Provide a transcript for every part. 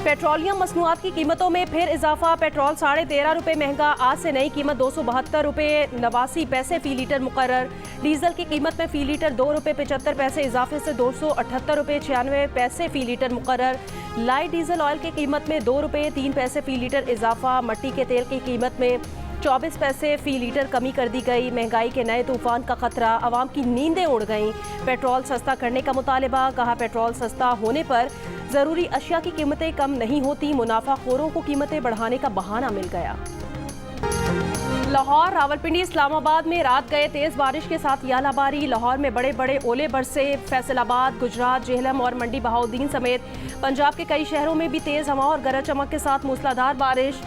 Petroleum मसनूआत की कीमतों में फिर इजाफा। पेट्रोल 13.5 रुपये महंगा। आज से नई कीमत 272 रुपये 89 पैसे फी लीटर मुकर्रर। डीजल की कीमत में फी लीटर 2 रुपये 75 पैसे इजाफे से 278 रुपये 96 पैसे फी लीटर मुकर्रर। लाइट डीजल ऑयल की कीमत में 2 रुपये 3 पैसे फी लीटर इजाफा। मट्टी के तेल की कीमत में 24 पैसे फी लीटर कमी कर दी गई। महंगाई के नए तूफान का खतरा, आवाम की नींदें उड़ गईं। पेट्रोल सस्ता करने का मुतालबा। कहा पेट्रोल सस्ता होने पर जरूरी अशिया की कीमतें कम नहीं होती। मुनाफाखोरों को कीमतें बढ़ाने का बहाना मिल गया। लाहौर, रावलपिंडी, इस्लामाबाद में रात गए तेज बारिश के साथ यालाबारी। लाहौर में बड़े बड़े ओले बरसे। फैसलाबाद, गुजरात, जेहलम और मंडी बहाउद्दीन समेत पंजाब के कई शहरों में भी तेज हवा और गरज चमक के साथ मूसलाधार बारिश।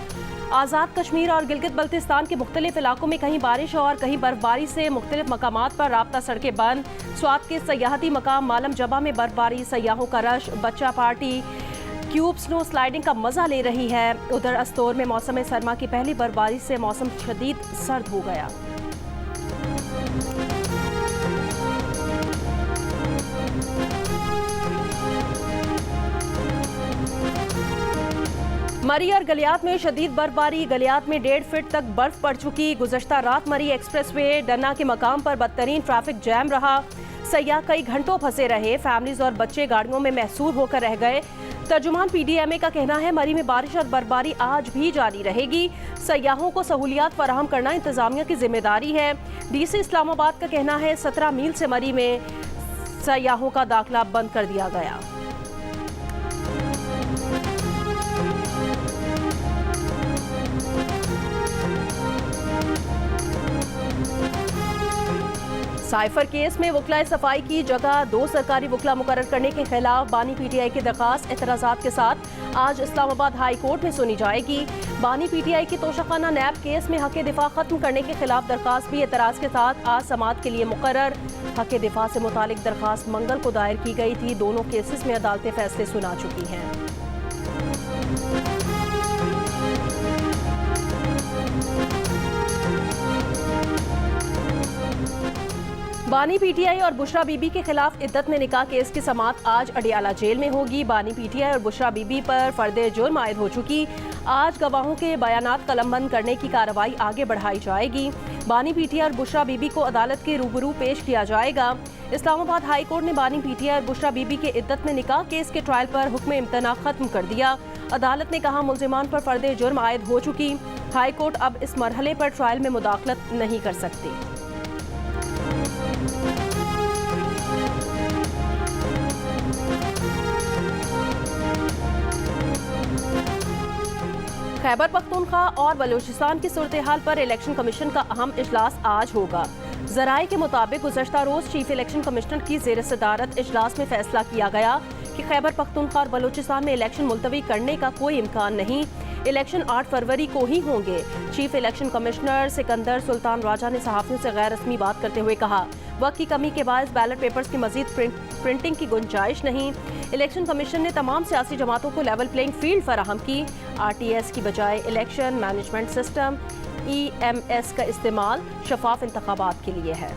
आज़ाद कश्मीर और गिलगित बल्तिस्तान के मुख्तलिफ इलाकों में कहीं बारिश और कहीं बर्फबारी से मुख्तलिफ मकामात पर राब्ता सड़कें बंद। स्वात के सयाहती मकाम मालम जबा में बर्फबारी, सयाहों का रश। बच्चा पार्टी क्यूब स्नो स्लाइडिंग का मजा ले रही है। उधर अस्तोर में मौसम सरमा की पहली बर्फबारी से मौसम शदीद सर्द हो गया। मरी और गलियात में शदीद बर्फबारी। गलियात में 1.5 फीट तक बर्फ पड़ चुकी। गुज़श्ता रात मरी एक्सप्रेसवे डन्ना के मकाम पर बदतरीन ट्रैफिक जैम रहा। सयाह कई घंटों फंसे रहे। फैमिलीज और बच्चे गाड़ियों में महसूर होकर रह गए। तर्जुमान PDMA का कहना है मरी में बारिश और बर्फबारी आज भी जारी रहेगी। सयाहों को सहूलियात फराहम करना इंतजामिया की जिम्मेदारी है। DC इस्लामाबाद का कहना है 17 मील से मरी में सयाहों का दाखिला बंद कर दिया गया। साइफर केस में वकला सफाई की जगह 2 सरकारी वकला मुकर्रर करने के खिलाफ बानी PTI की दरखास्त एतराज़ात के साथ आज इस्लामाबाद हाई कोर्ट में सुनी जाएगी। बानी PTI की तोशाखाना नैब केस में हक दिफा खत्म करने के खिलाफ दरखास्त भी एतराज़ के साथ आज समाअत के लिए मुकर्रर। हक दिफा से मुतालिक दरखास्त मंगल को दायर की गई थी। दोनों केसेस में अदालतें फैसले सुना चुकी हैं। बानी PTI और बुशरा बीबी के खिलाफ इद्दत में निकाह केस की समाअत आज अडियाला जेल में होगी। बानी PTI और बुशरा बीबी पर फर्दे जुर्म आयद हो चुकी। आज गवाहों के बयानात कलमबंद करने की कार्रवाई आगे बढ़ाई जाएगी। बानी PTI और बुशरा बीबी को अदालत के रूबरू पेश किया जाएगा। इस्लामाबाद हाई कोर्ट ने बानी PTI और बुशरा बीबी के इद्दत में निकाह केस के ट्रायल पर हुक्म इम्तना खत्म कर दिया। अदालत ने कहा मुल्जिमान पर फर्दे जुर्म आयद हो चुकी। हाई कोर्ट अब इस मरहले पर ट्रायल में मुदाखलत नहीं कर सकती। खैबर पख्तूनख्वा और बलूचिस्तान की सूरत हाल पर इलेक्शन कमीशन का अहम इजलास आज होगा। जराए के मुताबिक गुज़श्ता रोज चीफ इलेक्शन कमिश्नर की ज़ेर सदारत इजलास में फैसला किया गया कि खैबर पख्तूनख्वा और बलूचिस्तान में इलेक्शन मुलतवी करने का कोई इम्कान नहीं। इलेक्शन 8 फरवरी को ही होंगे। Chief election commissioner Sikandar Sultan Raja ने सहाफ़ियों से गैर रस्मी बात करते हुए कहा वक्त की कमी के बायस बैलेट पेपर्स की मजीद प्रिंटिंग की गुंजाइश नहीं। इलेक्शन कमीशन ने तमाम सियासी जमातों को लेवल प्लेइंग फील्ड फराहम की। RTS की बजाय इलेक्शन मैनेजमेंट सिस्टम EMS का इस्तेमाल शफाफ इंतखाबात के लिए है।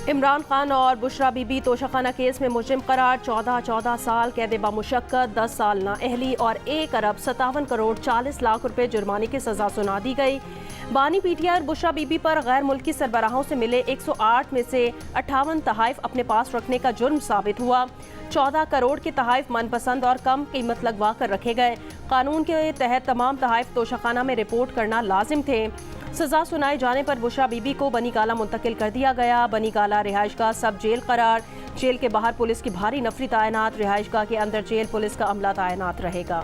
इमरान खान और बुशरा बीबी तोशाखाना केस में मुजरिम करार। 14 साल कैद बामुशक्कत, 10 साल नाअहली और 1 अरब 57 करोड़ 40 लाख रुपए जुर्माने की सजा सुना दी गई। बानी PTI और बुशरा बीबी पर गैर मुल्की सरबराहों से मिले 108 में से 58 तहाइफ अपने पास रखने का जुर्म साबित हुआ। 14 करोड़ के तहाइफ मनपसंद और कम कीमत लगवा कर रखे गए। कानून के तहत तमाम तहाइफ तोशाखाना में रिपोर्ट करना लाजिम थे। सजा सुनाए जाने पर बुशरा बीबी को बनी गाला मुंतकिल कर दिया गया। बनी गाला रिहाइशगाह सब जेल करार। जेल के बाहर पुलिस की भारी नफरी तैनात। रिहाइशगाह के अंदर जेल पुलिस का अमला तैनात रहेगा।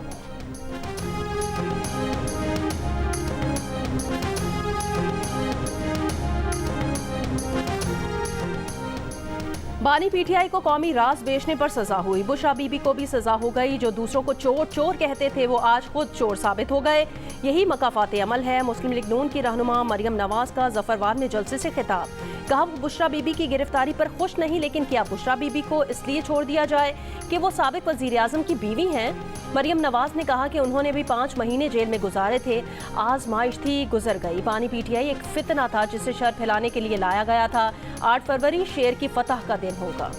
बानी PTI को कौमी राज बेचने पर सजा हुई। बुशरा बीबी को भी सजा हो गई। जो दूसरों को चोर चोर कहते थे वो आज खुद चोर साबित हो गए। यही मकाफात अमल है। मुस्लिम लीग नून की रहनुमा मरियम नवाज का जफरवार में जलसे से खिताब। कहा वो बुशरा बीबी की गिरफ्तारी पर खुश नहीं, लेकिन क्या बुशरा बीबी को इसलिए छोड़ दिया जाए कि वो साबिक वजीर आजम की बीवी हैं। मरियम नवाज ने कहा कि उन्होंने भी 5 महीने जेल में गुजारे थे, आजमाइश थी, गुजर गई। बानी पीटीआई एक फितना था जिसे शर फैलाने के लिए लाया गया था। 8 फरवरी शेर की फतह का दिन होगा।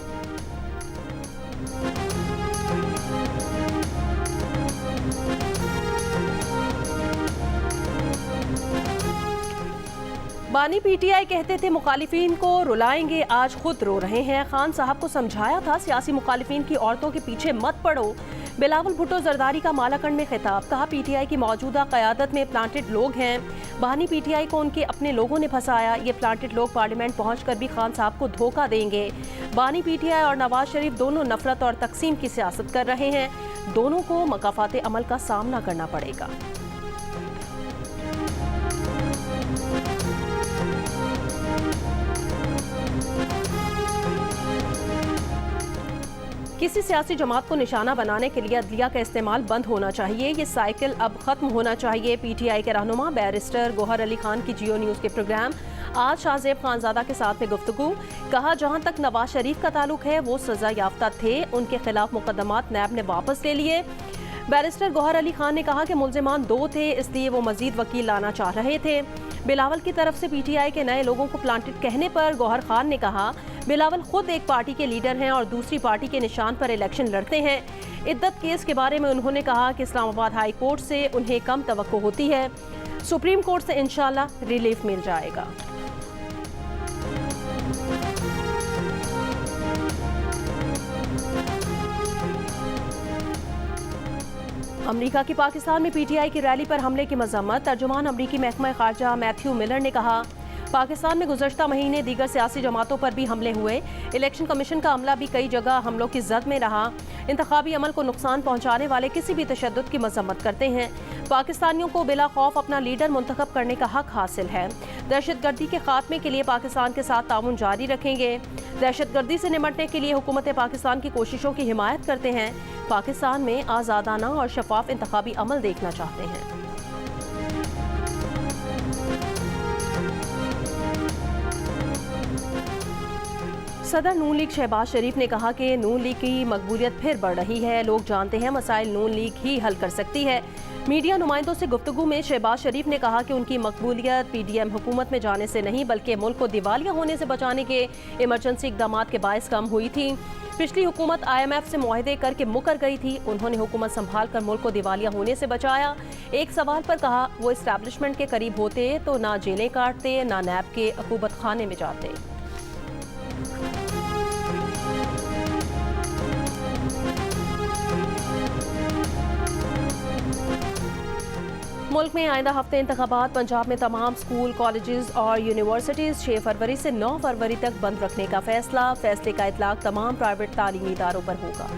बानी पीटीआई कहते थे मुखालिफिन को रुलाएंगे, आज खुद रो रहे हैं। खान साहब को समझाया था सियासी मुखालिफिन की औरतों के पीछे मत पड़ो। बिलावल भुट्टो जरदारी का मालाकंड में खिताब, कहा पीटीआई की मौजूदा क़यादत में प्लांटेड लोग हैं। बानी पीटीआई को उनके अपने लोगों ने फंसाया, ये प्लांटेड लोग पार्लियामेंट पहुंचकर भी खान साहब को धोखा देंगे। बानी पीटीआई और नवाज शरीफ दोनों नफरत और तकसीम की सियासत कर रहे हैं, दोनों को मकाफात अमल का सामना करना पड़ेगा। किसी सियासी जमात को निशाना बनाने के लिए अदलिया का इस्तेमाल बंद होना चाहिए, ये साइकिल अब खत्म होना चाहिए। पीटीआई के रहनुमा बैरिस्टर गौहर अली खान की जियो न्यूज़ के प्रोग्राम आज शाहजेब खानजादा के साथ में गुफ्तगू, कहा जहां तक नवाज शरीफ का ताल्लुक है वो सजा याफ्ता थे, उनके खिलाफ मुकदमात नैब ने वापस ले लिए। बैरिस्टर गौहर अली खान ने कहा कि मुल्जिमान 2 थे, इसलिए वो मजीद वकील लाना चाह रहे थे। बिलावल की तरफ से पीटीआई के नए लोगों को प्लांटेड कहने पर गौहर खान ने कहा बिलावल खुद एक पार्टी के लीडर हैं और दूसरी पार्टी के निशान पर इलेक्शन लड़ते हैं। इद्दत केस के बारे में उन्होंने कहा कि इस्लामाबाद हाई कोर्ट से उन्हें कम तवक्को होती है, सुप्रीम कोर्ट से इंशाल्लाह रिलीफ मिल जाएगा। अमरीका की पाकिस्तान में पीटीआई की रैली पर हमले की मजम्मत, तर्जुमान अमरीकी महकमा खारजा मैथ्यू मिलर ने कहा पाकिस्तान में गुज़श्ता महीने दीगर सियासी जमातों पर भी हमले हुए, इलेक्शन कमीशन का अमला भी कई जगह हमलों की जद में रहा। इंतखाबी अमल को नुकसान पहुंचाने वाले किसी भी तशद्दुद की मजम्मत करते हैं। पाकिस्तानियों को बिला खौफ अपना लीडर मुंतखब करने का हक हासिल है। दहशतगर्दी के खात्मे के लिए पाकिस्तान के साथ ताउन जारी रखेंगे। दहशतगर्दी से निमटने के लिए हुकूमत पाकिस्तान की कोशिशों की हिमायत करते हैं। पाकिस्तान में आज़ादाना और शफाफ इंतखाबी अमल देखना चाहते हैं। सदर नून लीग शहबाज शरीफ ने कहा कि नून लीग की मकबूलियत फिर बढ़ रही है, लोग जानते हैं मसाइल नून लीग ही हल कर सकती है। मीडिया नुमाइंदों से गुफ्तगू में शहबाज शरीफ ने कहा कि उनकी मकबूलियत पीडीएम हुकूमत में जाने से नहीं बल्कि मुल्क को दिवालिया होने से बचाने के इमरजेंसी इक़दामात के बायस कम हुई थी। पिछली हुकूमत IMF से मुआहदे करके मुकर गई थी, उन्होंने हुकूमत संभाल कर मुल्क को दिवालिया होने से बचाया। एक सवाल पर कहा वो इस्टेब्लिशमेंट के करीब होते तो ना जेलें काटते ना नैब के अकूबत खाने में जाते। मुल्क में आइंदा हफ्ते इंतखाबात, पंजाब में तमाम स्कूल, कॉलेजेस और यूनिवर्सिटीज़ 6 फरवरी से 9 फरवरी तक बंद रखने का फैसला, फैसले का इतलाक तमाम प्राइवेट तालीमी इदारों पर होगा।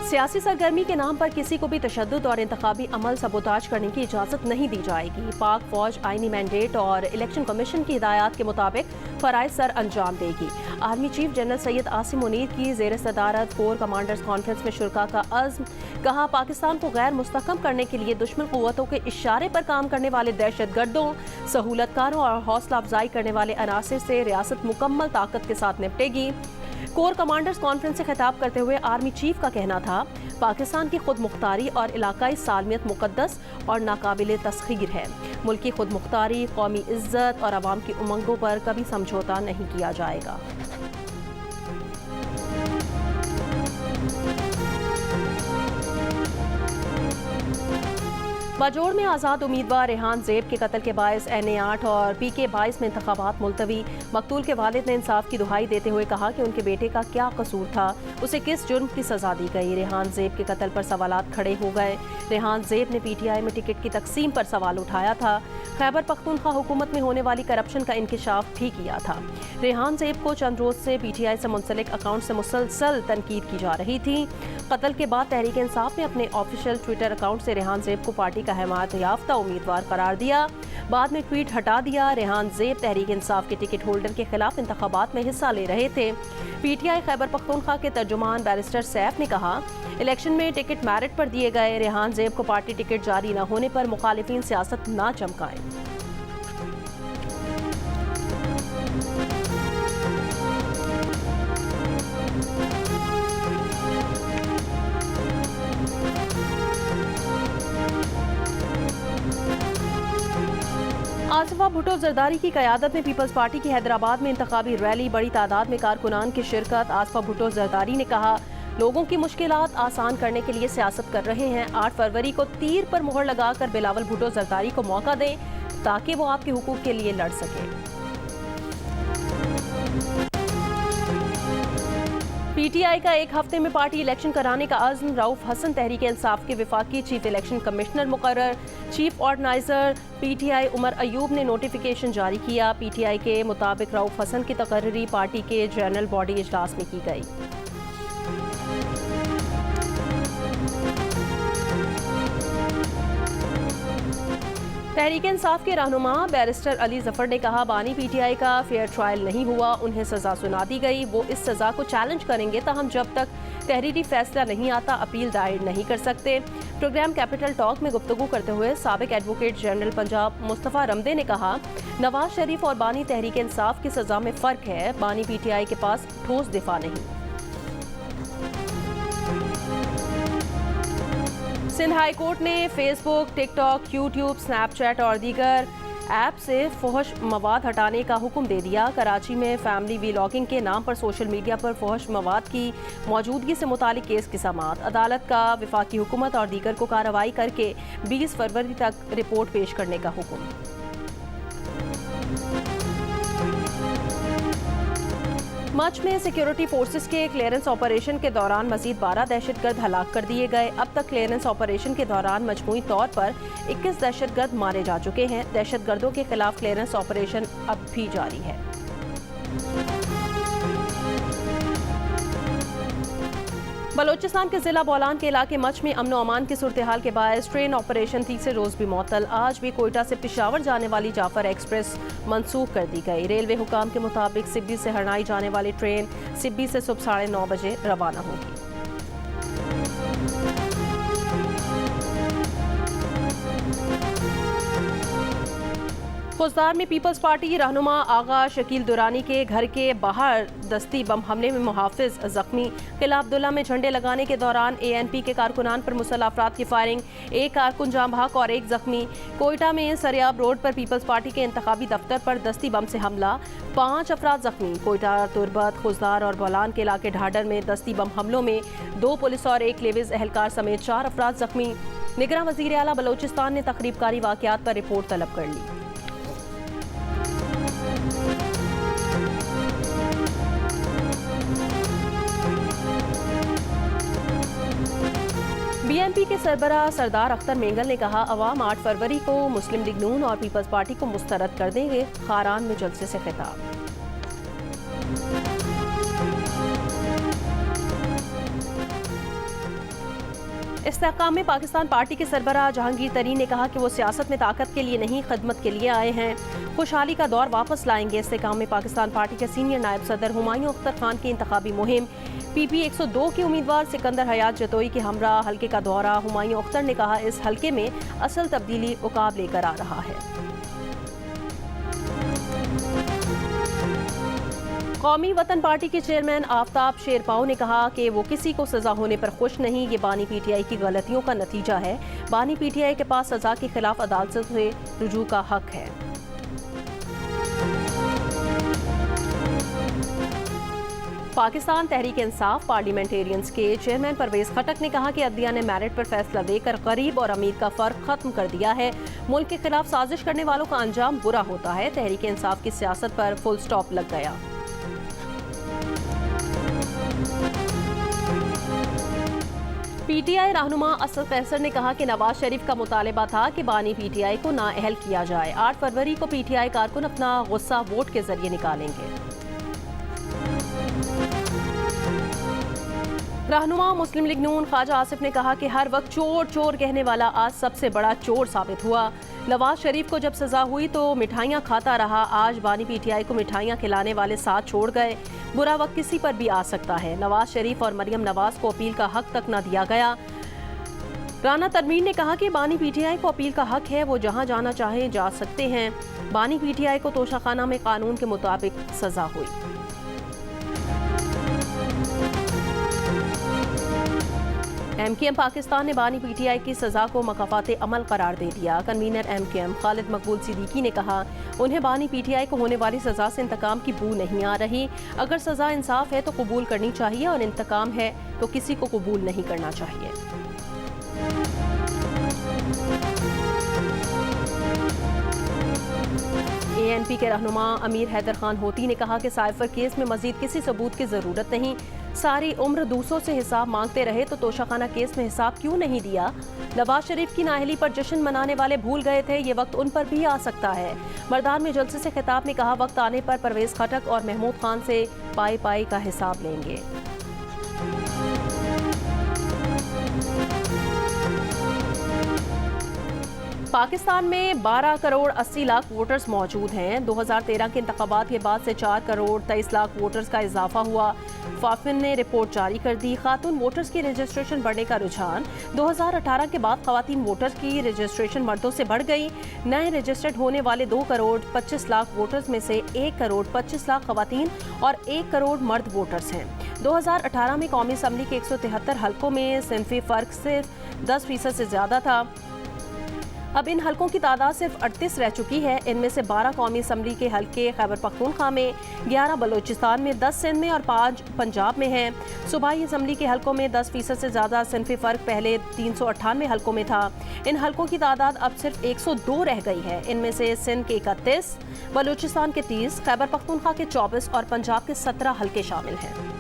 सियासी सरगर्मी के नाम पर किसी को भी तशद्दुद और इंतखाबी अमल सबोताज करने की इजाज़त नहीं दी जाएगी। पाक फौज आईनी मैंडेट और इलेक्शन कमीशन की हिदायत के मुताबिक फ़राइज़ सर अंजाम देगी। Army chief general Syed Asim Munir की ज़ेर सदारत कोर कमांडर्स कॉन्फ्रेंस में शुरका का अज़्म, कहा पाकिस्तान को गैर मुस्तहकम करने के लिए दुश्मन क़ुव्वतों के इशारे पर काम करने वाले दहशतगर्दों, सहूलतकारों और हौसला अफजाई करने वाले अनासिर से रियासत मुकम्मल ताकत के साथ निपटेगी। कोर कमांडर्स कॉन्फ्रेंस से खिताब करते हुए आर्मी चीफ का कहना था पाकिस्तान की खुद मुख्तारी और इलाकाई सालमियत मुकद्दस और नाकाबिले तस्खीर है। मुल्क की खुद मुख्तारी, कौमी इज्जत और अवाम की उमंगों पर कभी समझौता नहीं किया जाएगा। बाजोड़ में आज़ाद उम्मीदवार रेहान ज़ेब के कत्ल के बायस NA-8 और PK-22 में इंतखाबात मुलतवी। मकतूल के वालिद ने इंसाफ की दुहाई देते हुए कहा कि उनके बेटे का क्या कसूर था, उसे किस जुर्म की सजा दी गई। रेहान ज़ेब के कत्ल पर सवालात खड़े हो गए। रेहान ज़ेब ने PTI में टिकट की तकसीम पर सवाल उठाया था। खैबर पख्तूनख्वा हुकूमत में होने वाली करप्शन का इंकिशाफ भी किया था। रेहान ज़ेब को चंद रोज से PTI से मुंसलिक अकाउंट से मुसलसल तनकीद की जा रही थी। कत्ल के बाद तहरीक इंसाफ ने अपने ऑफिशियल ट्विटर अकाउंट से रेहान ज़ेब को पार्टी का हिमायत याफ्ता उम्मीदवार करार दिया। बाद में ट्वीट हटा दिया। रेहान ज़ेब तहरीक इंसाफ के टिकट होल्डर के खिलाफ इंतखाबात में हिस्सा ले रहे थे। PTI खैबर पख्तूनख्वा के तर्जुमान बैरिस्टर सैफ ने कहा, इलेक्शन में टिकट मेरिट पर दिए गए। रेहान ज़ेब को पार्टी टिकट जारी न होने पर मुखालिफिन सियासत ना चमकाएं। आसिफा भुट्टो जरदारी की क़यादत में पीपल्स पार्टी की हैदराबाद में इंतखाबी रैली, बड़ी तादाद में कारकुनान की शिरकत। आसिफा भुट्टो जरदारी ने कहा, लोगों की मुश्किलात आसान करने के लिए सियासत कर रहे हैं। 8 फरवरी को तीर पर मुहर लगाकर बिलावल भुट्टो जरदारी को मौका दें ताकि वो आपके हुकूक के लिए लड़ सके। PTI का एक हफ्ते में पार्टी इलेक्शन कराने का अज़्म। रऊफ हसन तहरीक इंसाफ के वफाकी चीफ इलेक्शन कमिश्नर मुकर्रर। Chief organizer PTI Umar Ayub ने नोटिफिकेशन जारी किया। PTI के मुताबिक रऊफ हसन की तकर्री पार्टी के जनरल बॉडी इजलास में की गई। तहरीक इंसाफ के रहनुमा बैरिस्टर अली जफर ने कहा, बानी PTI का फेयर ट्रायल नहीं हुआ, उन्हें सज़ा सुना दी गई। वो इस सज़ा को चैलेंज करेंगे, ताहम जब तक तहरीरी फैसला नहीं आता अपील दायर नहीं कर सकते। प्रोग्राम कैपिटल टॉक में गुफ्तगू करते हुए साबिक एडवोकेट जनरल पंजाब मुस्तफ़ा रमदे ने कहा, नवाज शरीफ और बानी तहरीक इंसाफ की सज़ा में फ़र्क है। बानी PTI के पास ठोस दिफा नहीं। सिंध हाई कोर्ट ने फेसबुक, टिकटॉक, यूट्यूब, स्नैपचैट और दीगर ऐप से फहश मवाद हटाने का हुक्म दे दिया। कराची में फैमिली व्लॉगिंग के नाम पर सोशल मीडिया पर फहश मवाद की मौजूदगी से मुतालिक केस की समाअत। अदालत का वफाकी हुकूमत और दीगर को कार्रवाई करके 20 फरवरी तक रिपोर्ट पेश करने का हुक्म। मच में सिक्योरिटी फोर्सेस के क्लियरेंस ऑपरेशन के दौरान मजीद 12 दहशतगर्द हलाक कर दिए गए। अब तक क्लियरेंस ऑपरेशन के दौरान मजमूई तौर पर 21 दहशतगर्द मारे जा चुके हैं। दहशतगर्दों के खिलाफ क्लियरेंस ऑपरेशन अब भी जारी है। बलोचिस्तान के जिला बोलान के इलाके मच में अमन अमान की सूरत हाल के बायस ट्रेन ऑपरेशन तीसरे रोज भी मुअत्तल। आज भी कोयटा से पेशावर जाने वाली जाफर एक्सप्रेस मनसूख कर दी गई। रेलवे हुकाम के मुताबिक सिब्बी से हरनाई जाने वाली ट्रेन सिब्बी से सुबह 9:30 बजे रवाना होगी। खुजदार में पीपल्स पार्टी रहनुमा आगा शकील दुरानी के घर के बाहर दस्ती बम हमले में मुहाफिज जख्मी। किला अब्दुल्ला में झंडे लगाने के दौरान ANP के कारकुनान पर मुसल्लह अफराद की फायरिंग, एक कारकुन जाम बहक और एक जख्मी। कोयटा में सरियाब रोड पर पीपल्स पार्टी के इंतखाबी दफ्तर पर दस्ती बम से हमला, 5 अफराद जख्मी। कोयटा, तुरबत, खुजदार और बोलान के इलाके ढाडर में दस्ती बम हमलों में 2 पुलिस और 1 लेविज एहलकार समेत 4 अफराद जख्मी। निगरान वज़ीर आला बलोचिस्तान ने तखरीबकारी वाक़यात पर रिपोर्ट तलब कर ली। BNP के सरबराह सरदार अख्तर मेंगल ने कहा, अवाम 8 फरवरी को मुस्लिम लीग नून और पीपल्स पार्टी को मुस्तरद कर देंगे। खारान में जलसे से खिताब। इस्तेहकाम में पाकिस्तान पार्टी के सरबराह जहांगीर तरीन ने कहा कि वो सियासत में ताकत के लिए नहीं, खदमत के लिए आए हैं। खुशहाली का दौर वापस लाएंगे। इस्तेहकाम में पाकिस्तान पार्टी के सीनियर नायब सदर हुमायूं अख्तर खान की इंतखाबी मुहिम। PP 102 के उम्मीदवार सिकंदर हयात जतोई के हमरा हल्के का दौरा। हुमायूं अख्तर ने कहा, इस हल्के में असल तब्दीली उकाब लेकर आ रहा है। कौमी वतन पार्टी के चेयरमैन आफ्ताब शेरपाओ ने कहा कि वो किसी को सजा होने पर खुश नहीं, ये बानी PTI की गलतियों का नतीजा है। बानी PTI के पास सजा के खिलाफ अदालत से रुजू का हक है। पाकिस्तान तहरीक इंसाफ पार्लियामेंटेरियंस के चेयरमैन परवेज खटक ने कहा कि अदलिया ने मेरिट पर फैसला देकर गरीब और अमीर का फर्क खत्म कर दिया है। मुल्क के खिलाफ साजिश करने वालों का अंजाम बुरा होता है। तहरीक इंसाफ की सियासत पर फुल स्टॉप लग गया। PTI रहनुमा असद कैसर ने कहा कि नवाज शरीफ का मुतालबा था कि बानी PTI को नाअहल किया जाए। 8 फरवरी को PTI कारकुन अपना गुस्सा वोट के जरिए निकालेंगे। रहनुमा मुस्लिम लीग नून ख्वाजा आसिफ ने कहा कि हर वक्त चोर चोर कहने वाला आज सबसे बड़ा चोर साबित हुआ। नवाज शरीफ को जब सजा हुई तो मिठाइयाँ खाता रहा, आज बानी पीटीआई को मिठाइयाँ खिलाने वाले साथ छोड़ गए। बुरा वक्त किसी पर भी आ सकता है। नवाज शरीफ और मरियम नवाज को अपील का हक तक न दिया गया। राना तनवीर ने कहा कि बानी पीटीआई को अपील का हक है, वो जहां जाना चाहे जा सकते हैं। बानी पीटीआई को तोशाखाना में कानून के मुताबिक सजा हुई। एमकेएम पाकिस्तान ने बानी पीटीआई की सजा को मकाफाते अमल करार दे दिया। कन्वीनर एमकेएम खालिद मकबूल सिद्दीकी ने कहा, उन्हें बानी पीटीआई को होने वाली सजा से इंतकाम की बू नहीं आ रही। अगर सजा इंसाफ है तो कबूल करनी चाहिए और इंतकाम है तो किसी को कबूल नहीं करना चाहिए। एएनपी के रहनुमा अमीर हैदर खान होती ने कहा कि साइफर केस में मजीद किसी सबूत की जरूरत नहीं। सारी उम्र दूसरों से हिसाब मांगते रहे तो तोशाखाना केस में हिसाब क्यों नहीं दिया। नवाज शरीफ की नाअहली पर जश्न मनाने वाले भूल गए थे, ये वक्त उन पर भी आ सकता है। मर्दान में जलसे से खिताब ने कहा, वक्त आने पर परवेज खटक और महमूद खान से पाई पाई का हिसाब लेंगे। पाकिस्तान में 12 करोड़ 80 लाख वोटर्स मौजूद हैं। 2013 के इंतखाबात के बाद से 4 करोड़ 23 लाख वोटर्स का इजाफा हुआ। फाफिन ने रिपोर्ट जारी कर दी। खातून वोटर्स की रजिस्ट्रेशन बढ़ने का रुझान। 2018 के बाद खवातीन वोटर्स की रजिस्ट्रेशन मर्दों से बढ़ गई। नए रजिस्टर्ड होने वाले 2 करोड़ 25 लाख वोटर्स में से 1 करोड़ 25 लाख खवातीन और 1 करोड़ मर्द वोटर्स हैं। 2018 में कौमी असम्बली के 173 हल्कों में सिनफी फ़र्क सिर्फ 10% से ज़्यादा था। अब इन हलकों की तादाद सिर्फ 38 रह चुकी है। इनमें से 12 कौमी असम्बली के हलके खैबर पख्तूनख्वा में, 11 बलोचिस्तान में, 10 सिंध में और 5 पंजाब में हैं। सूबाई असम्बली के हलकों में 10% से ज़्यादा सिनफी फ़र्क पहले 398 हलकों में था। इन हलकों की तादाद अब सिर्फ 102 रह गई है। इनमें से सिंध के 31, बलोचिस्तान के 30, खैबर पख्तूनख्वा के 24 और पंजाब के 17 हलके शामिल हैं।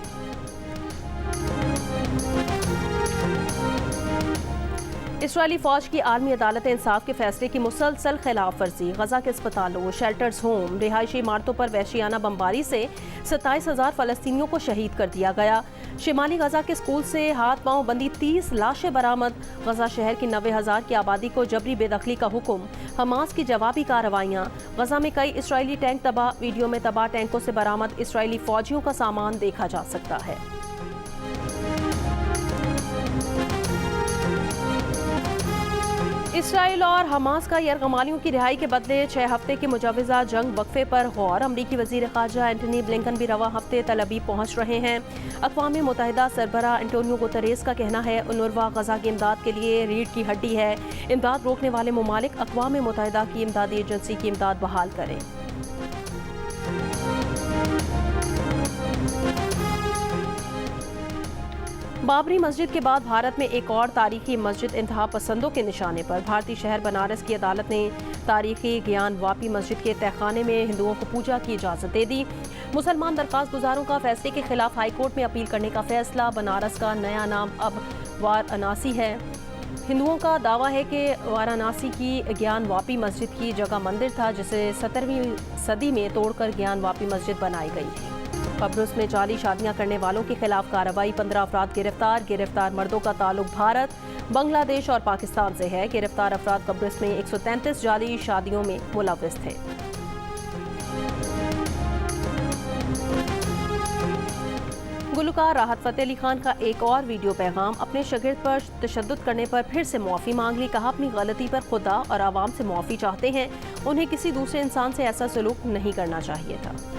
इसराइली फौज की आर्मी अदालत इंसाफ के फैसले की मुसलसल खिलाफ वर्जी। गजा के अस्पतालों, शेल्टर्स होम, रिहायशी इमारतों पर वहशियाना बमबारी से 27,000 फलस्तीनियों को शहीद कर दिया गया। शिमाली गजा के स्कूल से हाथ पांव बंदी 30 लाशें बरामद। गजा शहर की 90,000 की आबादी को जबरी बेदखली का हुक्म। हमास की जवाबी कार्रवाइयाँ। गजा में कई इसराइली टैंक तबाह। वीडियो में तबाह टैंकों से बरामद इसराइली फौजियों का सामान देखा जा सकता है। इसराइल और हमास का यरगमालियों की रिहाई के बदले 6 हफ्ते की मुजवज़ा जंग वक्फे पर गौर। अमरीकी वज़ीर ख़ारजा एंटनी ब्लिंकन भी रवा हफ्ते तल अबीब पहुँच रहे हैं। अक़वाम मुत्तहिदा सरबराह एंटोनियो गुतरेस का कहना है, उनुरवा गजा की इमदाद के लिए रीढ़ की हड्डी है। इमदाद रोकने वाले ममालिक अक़वाम मुत्तहिदा की इमदादी एजेंसी की इमदाद बहाल करें। बाबरी मस्जिद के बाद भारत में एक और तारीखी मस्जिद इंतहा पसंदों के निशाने पर। भारतीय शहर बनारस की अदालत ने तारीखी ज्ञान वापी मस्जिद के तहखाने में हिंदुओं को पूजा की इजाज़त दे दी। मुसलमान दरख्वास्त गुजारों का फैसले के खिलाफ हाईकोर्ट में अपील करने का फैसला। बनारस का नया नाम अब वाराणसी है। हिंदुओं का दावा है कि वाराणसी की ज्ञान वापी मस्जिद की जगह मंदिर था, जिसे 17वीं सदी में तोड़कर ज्ञान वापी मस्जिद बनाई गई थी। कब्रुस में जाली शादियां करने वालों के खिलाफ कार्रवाई। 15 अफराद गिरफ्तार। गिरफ्तार मर्दों का ताल्लुक भारत, बांग्लादेश और पाकिस्तान से है। गिरफ्तार अफराद कब्रुस में 133 जाली शादियों में मुलव्विस थे। गुलकार राहत फ़तेह अली खान का एक और वीडियो पैगाम। अपने शागिर्द पर तशद्दुद करने पर फिर से मुआफ़ी मांग ली। कहा, अपनी गलती पर खुदा और आवाम से मुआफ़ी चाहते हैं। उन्हें किसी दूसरे इंसान से ऐसा सलूक नहीं करना चाहिए था।